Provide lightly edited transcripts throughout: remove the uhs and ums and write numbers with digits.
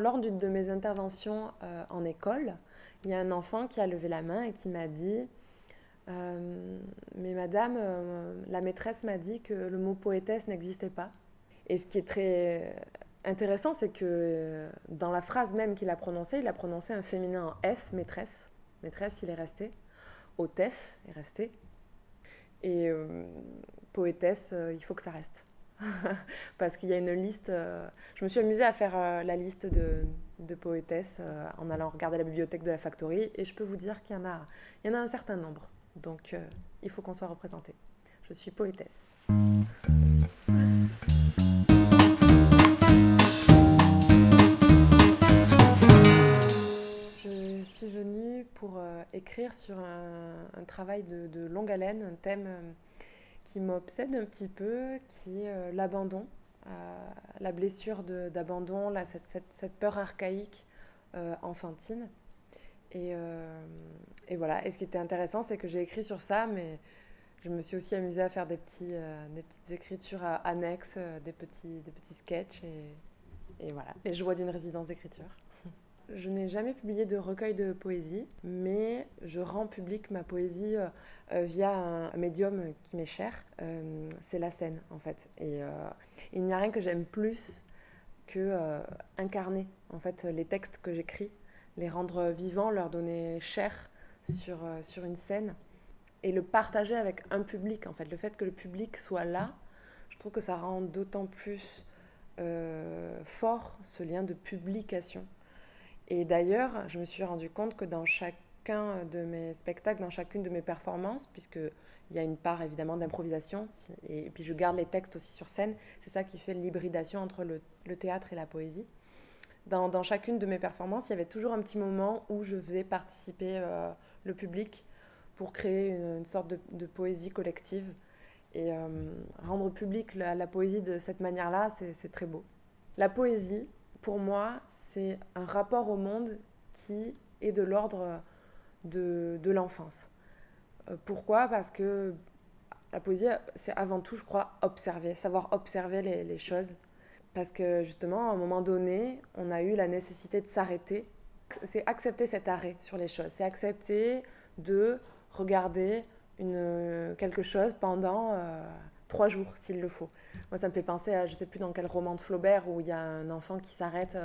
lors d'une de mes interventions en école, il y a un enfant qui a levé la main et qui m'a dit mais madame, la maîtresse m'a dit que le mot poétesse n'existait pas. Et ce qui est très intéressant, c'est que dans la phrase même qu'il a prononcée, il a prononcé un féminin en S, maîtresse. Maîtresse, il est resté. Hôtesse est resté. Et poétesse, il faut que ça reste. Parce qu'il y a une liste. Je me suis amusée à faire la liste de poétesses en allant regarder la bibliothèque de la Factory. Et je peux vous dire qu'il y en a un certain nombre. Donc il faut qu'on soit représenté. Je suis poétesse. Je suis venue pour écrire sur un travail de longue haleine, un thème qui m'obsède un petit peu, qui est l'abandon, la blessure d'abandon, cette peur archaïque enfantine. Et voilà. Et ce qui était intéressant, c'est que j'ai écrit sur ça, mais je me suis aussi amusée à faire des petites écritures annexes, des petits sketchs et voilà, les joies d'une résidence d'écriture. Je n'ai jamais publié de recueil de poésie, mais je rends publique ma poésie via un médium qui m'est cher. C'est la scène, en fait. Et il n'y a rien que j'aime plus que incarner, en fait, les textes que j'écris, les rendre vivants, leur donner chair sur une scène et le partager avec un public, en fait. Le fait que le public soit là, je trouve que ça rend d'autant plus fort ce lien de publication. Et d'ailleurs, je me suis rendu compte que dans chacun de mes spectacles, dans chacune de mes performances, puisqu'il y a une part évidemment d'improvisation, et puis je garde les textes aussi sur scène, c'est ça qui fait l'hybridation entre le théâtre et la poésie. Dans chacune de mes performances, il y avait toujours un petit moment où je faisais participer le public pour créer une sorte de poésie collective. Et rendre public la poésie de cette manière-là, c'est très beau. La poésie, pour moi, c'est un rapport au monde qui est de l'ordre de l'enfance. Pourquoi ? Parce que la poésie, c'est avant tout, je crois, observer, savoir observer les choses. Parce que justement, à un moment donné, on a eu la nécessité de s'arrêter. C'est accepter cet arrêt sur les choses. C'est accepter de regarder quelque chose pendant 3 jours, s'il le faut. Moi, ça me fait penser à, je ne sais plus dans quel roman de Flaubert, où il y a un enfant qui s'arrête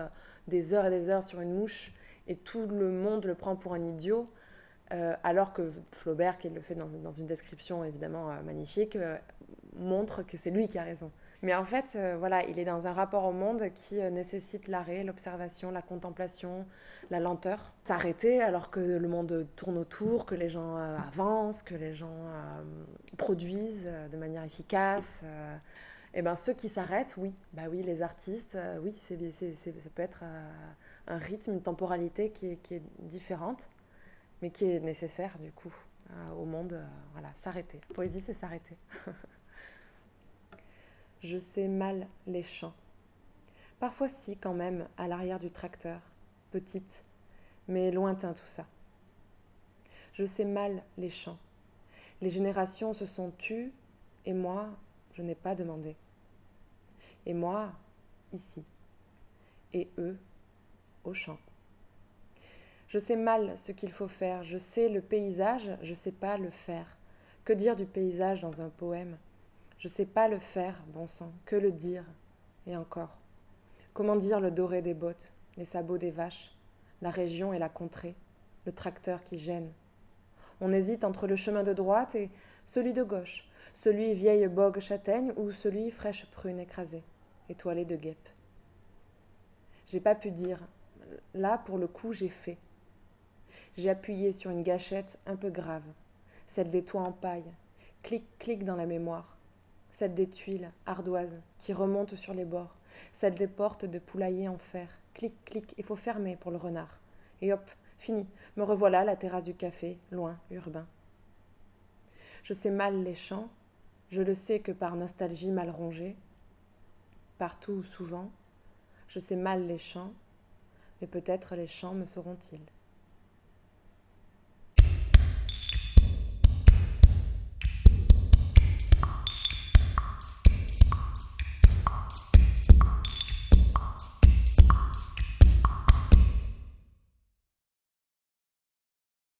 des heures et des heures sur une mouche, et tout le monde le prend pour un idiot, alors que Flaubert, qui le fait dans une description évidemment magnifique, montre que c'est lui qui a raison. Mais en fait, voilà, il est dans un rapport au monde qui nécessite l'arrêt, l'observation, la contemplation, la lenteur. S'arrêter alors que le monde tourne autour, que les gens avancent, que les gens produisent de manière efficace. Et ben ceux qui s'arrêtent, oui, bah oui, les artistes, oui, ça peut être un rythme, une temporalité qui est différente, mais qui est nécessaire du coup au monde. Voilà, s'arrêter. Poésie, c'est s'arrêter. Je sais mal les chants. Parfois si, quand même, à l'arrière du tracteur, petite, mais lointain tout ça. Je sais mal les chants. Les générations se sont tues, et moi, je n'ai pas demandé. Et moi, ici. Et eux, au chant. Je sais mal ce qu'il faut faire. Je sais le paysage, je sais pas le faire. Que dire du paysage dans un poème ? Je sais pas le faire, bon sang, que le dire, et encore. Comment dire le doré des bottes, les sabots des vaches, la région et la contrée, le tracteur qui gêne. On hésite entre le chemin de droite et celui de gauche, celui vieille bogue châtaigne ou celui fraîche prune écrasée, étoilée de guêpes. J'ai pas pu dire, là pour le coup j'ai fait. J'ai appuyé sur une gâchette un peu grave, celle des toits en paille, clic-clic dans la mémoire. Celle des tuiles, ardoises, qui remontent sur les bords. Celle des portes de poulailler en fer. Clic, clic, il faut fermer pour le renard. Et hop, fini, me revoilà à la terrasse du café, loin, urbain. Je sais mal les chants, je le sais que par nostalgie mal rongée. Partout ou souvent, je sais mal les chants, mais peut-être les chants me sauront-ils.